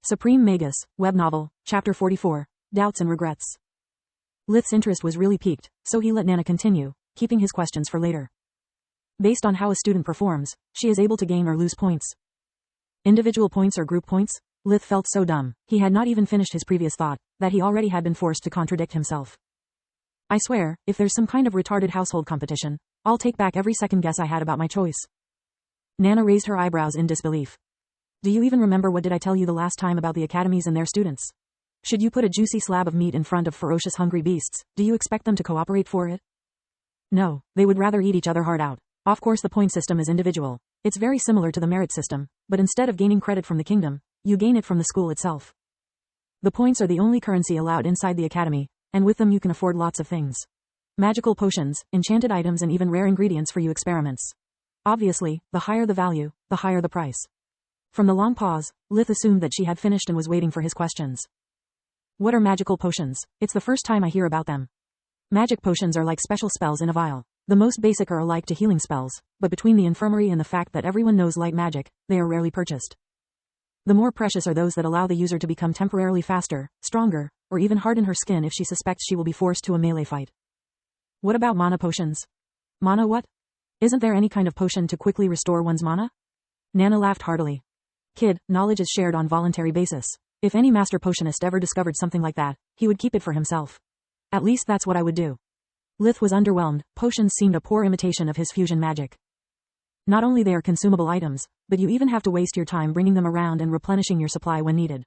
Supreme Magus, Web Novel, Chapter 44, Doubts and Regrets. Lith's interest was really piqued, so he let Nana continue, keeping his questions for later. Based on how a student performs, she is able to gain or lose points. Individual points or group points? Lith felt so dumb, he had not even finished his previous thought, that he already had been forced to contradict himself. I swear, if there's some kind of retarded household competition, I'll take back every second guess I had about my choice. Nana raised her eyebrows in disbelief. Do you even remember what did I tell you the last time about the academies and their students? Should you put a juicy slab of meat in front of ferocious hungry beasts, do you expect them to cooperate for it? No, they would rather eat each other hard out. Of course the point system is individual. It's very similar to the merit system, but instead of gaining credit from the kingdom, you gain it from the school itself. The points are the only currency allowed inside the academy, and with them you can afford lots of things. Magical potions, enchanted items and even rare ingredients for you experiments. Obviously, the higher the value, the higher the price. From the long pause, Lith assumed that she had finished and was waiting for his questions. What are magical potions? It's the first time I hear about them. Magic potions are like special spells in a vial. The most basic are alike to healing spells, but between the infirmary and the fact that everyone knows light magic, they are rarely purchased. The more precious are those that allow the user to become temporarily faster, stronger, or even harden her skin if she suspects she will be forced to a melee fight. What about mana potions? Mana what? Isn't there any kind of potion to quickly restore one's mana? Nana laughed heartily. Kid, knowledge is shared on voluntary basis. If any master potionist ever discovered something like that, he would keep it for himself. At least that's what I would do. Lith was underwhelmed. Potions seemed a poor imitation of his fusion magic. Not only they are consumable items, but you even have to waste your time bringing them around and replenishing your supply when needed.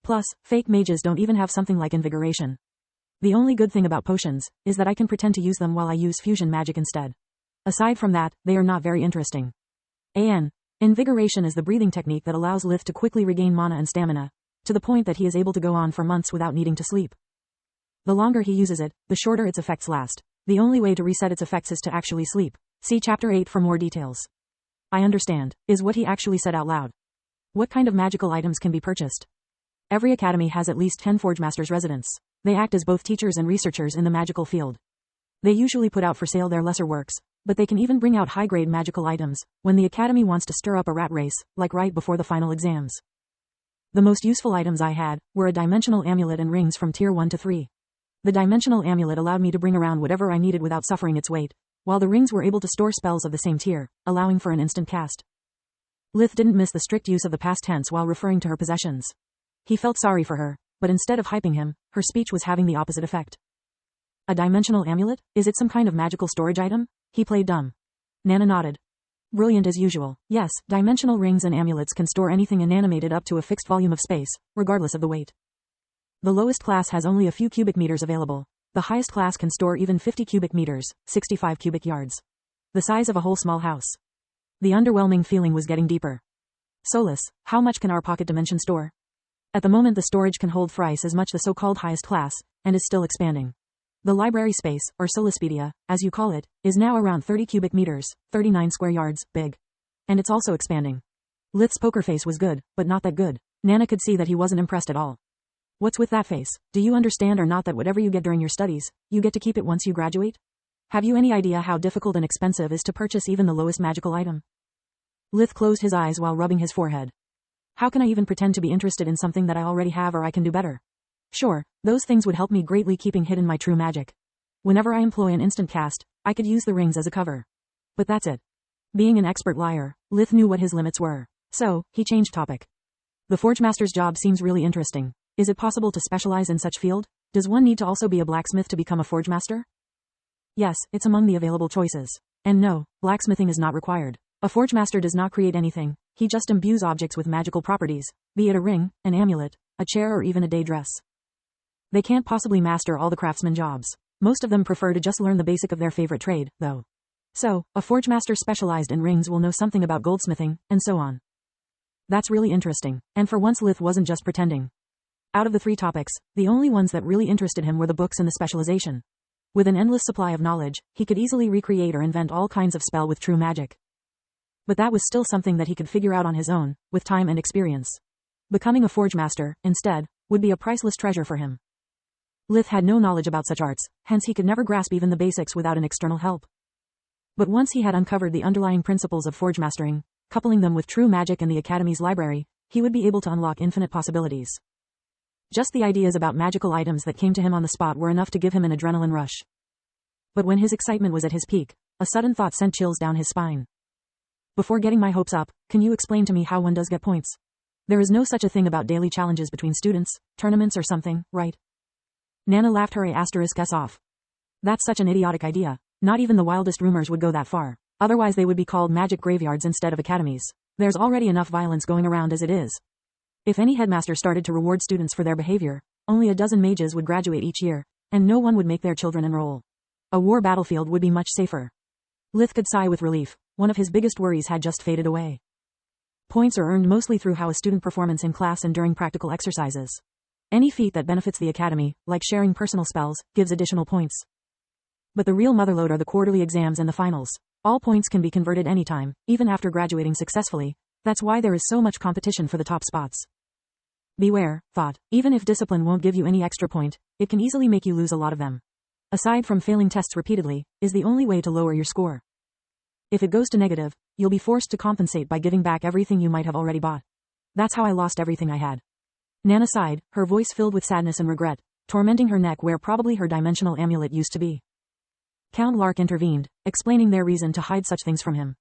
Plus, fake mages don't even have something like invigoration. The only good thing about potions is that I can pretend to use them while I use fusion magic instead. Aside from that, they are not very interesting. Invigoration is the breathing technique that allows Lith to quickly regain mana and stamina, to the point that he is able to go on for months without needing to sleep. The longer he uses it, the shorter its effects last. The only way to reset its effects is to actually sleep. See Chapter 8 for more details. I understand, is what he actually said out loud. What kind of magical items can be purchased? Every academy has at least 10 Forge Masters residents. They act as both teachers and researchers in the magical field. They usually put out for sale their lesser works, but they can even bring out high-grade magical items when the academy wants to stir up a rat race, like right before the final exams. The most useful items I had were a dimensional amulet and rings from tier 1 to 3. The dimensional amulet allowed me to bring around whatever I needed without suffering its weight, while the rings were able to store spells of the same tier, allowing for an instant cast. Lith didn't miss the strict use of the past tense while referring to her possessions. He felt sorry for her, but instead of hyping him, her speech was having the opposite effect. A dimensional amulet? Is it some kind of magical storage item? He played dumb. Nana nodded. Brilliant as usual. Yes, dimensional rings and amulets can store anything inanimated up to a fixed volume of space, regardless of the weight. The lowest class has only a few cubic meters available. The highest class can store even 50 cubic meters, 65 cubic yards. The size of a whole small house. The underwhelming feeling was getting deeper. Solus, how much can our pocket dimension store? At the moment the storage can hold thrice as much the so-called highest class, and is still expanding. The library space, or Soluspedia, as you call it, is now around 30 cubic meters, 39 square yards, big. And it's also expanding. Lith's poker face was good, but not that good. Nana could see that he wasn't impressed at all. What's with that face? Do you understand or not that whatever you get during your studies, you get to keep it once you graduate? Have you any idea how difficult and expensive it is to purchase even the lowest magical item? Lith closed his eyes while rubbing his forehead. How can I even pretend to be interested in something that I already have or I can do better? Sure, those things would help me greatly keeping hidden my true magic. Whenever I employ an instant cast, I could use the rings as a cover. But that's it. Being an expert liar, Lith knew what his limits were. So, he changed topic. The Forge Master's job seems really interesting. Is it possible to specialize in such field? Does one need to also be a blacksmith to become a Forge Master? Yes, it's among the available choices. And no, blacksmithing is not required. A Forge Master does not create anything, he just imbues objects with magical properties, be it a ring, an amulet, a chair or even a day dress. They can't possibly master all the craftsman jobs. Most of them prefer to just learn the basic of their favorite trade, though. So, a Forge Master specialized in rings will know something about goldsmithing, and so on. That's really interesting, and for once Lith wasn't just pretending. Out of the 3 topics, the only ones that really interested him were the books and the specialization. With an endless supply of knowledge, he could easily recreate or invent all kinds of spell with true magic. But that was still something that he could figure out on his own, with time and experience. Becoming a Forge Master, instead, would be a priceless treasure for him. Lith had no knowledge about such arts, hence he could never grasp even the basics without an external help. But once he had uncovered the underlying principles of forge mastering, coupling them with true magic and the Academy's library, he would be able to unlock infinite possibilities. Just the ideas about magical items that came to him on the spot were enough to give him an adrenaline rush. But when his excitement was at his peak, a sudden thought sent chills down his spine. Before getting my hopes up, can you explain to me how one does get points? There is no such a thing about daily challenges between students, tournaments or something, right? Nana laughed her *s off. That's such an idiotic idea. Not even the wildest rumors would go that far. Otherwise they would be called magic graveyards instead of academies. There's already enough violence going around as it is. If any headmaster started to reward students for their behavior, only a dozen mages would graduate each year, and no one would make their children enroll. A war battlefield would be much safer. Lith could sigh with relief. One of his biggest worries had just faded away. Points are earned mostly through how a student performs in class and during practical exercises. Any feat that benefits the academy, like sharing personal spells, gives additional points. But the real motherlode are the quarterly exams and the finals. All points can be converted anytime, even after graduating successfully. That's why there is so much competition for the top spots. Beware, thought. Even if discipline won't give you any extra point, it can easily make you lose a lot of them. Aside from failing tests repeatedly, is the only way to lower your score. If it goes to negative, you'll be forced to compensate by giving back everything you might have already bought. That's how I lost everything I had. Nana sighed, her voice filled with sadness and regret, tormenting her neck where probably her dimensional amulet used to be. Count Lark intervened, explaining their reason to hide such things from him.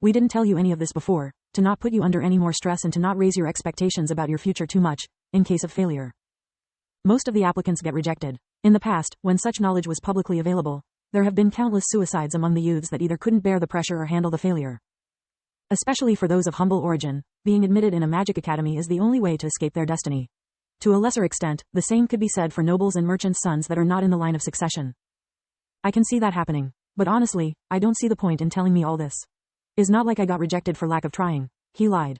We didn't tell you any of this before, to not put you under any more stress and to not raise your expectations about your future too much, in case of failure. Most of the applicants get rejected. In the past, when such knowledge was publicly available, there have been countless suicides among the youths that either couldn't bear the pressure or handle the failure. Especially for those of humble origin, being admitted in a magic academy is the only way to escape their destiny. To a lesser extent, the same could be said for nobles and merchants' sons that are not in the line of succession. I can see that happening, but honestly, I don't see the point in telling me all this. It's not like I got rejected for lack of trying. He lied.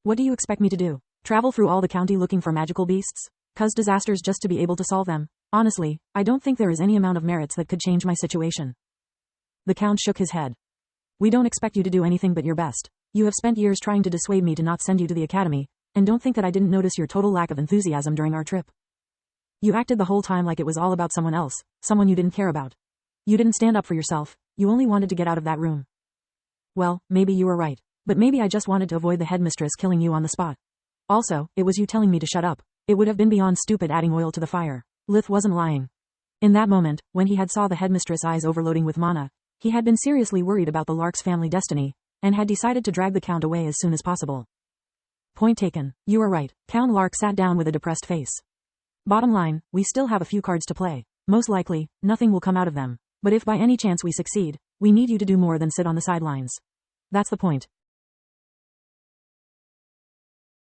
What do you expect me to do? Travel through all the county looking for magical beasts? Cause disasters just to be able to solve them? Honestly, I don't think there is any amount of merits that could change my situation. The Count shook his head. We don't expect you to do anything but your best. You have spent years trying to dissuade me to not send you to the academy, and don't think that I didn't notice your total lack of enthusiasm during our trip. You acted the whole time like it was all about someone else, someone you didn't care about. You didn't stand up for yourself, you only wanted to get out of that room. Well, maybe you were right. But maybe I just wanted to avoid the headmistress killing you on the spot. Also, it was you telling me to shut up. It would have been beyond stupid adding oil to the fire. Lith wasn't lying. In that moment, when he had saw the headmistress' eyes overloading with mana, he had been seriously worried about the Lark's family destiny, and had decided to drag the Count away as soon as possible. Point taken. You are right. Count Lark sat down with a depressed face. Bottom line, we still have a few cards to play. Most likely, nothing will come out of them. But if by any chance we succeed, we need you to do more than sit on the sidelines. That's the point.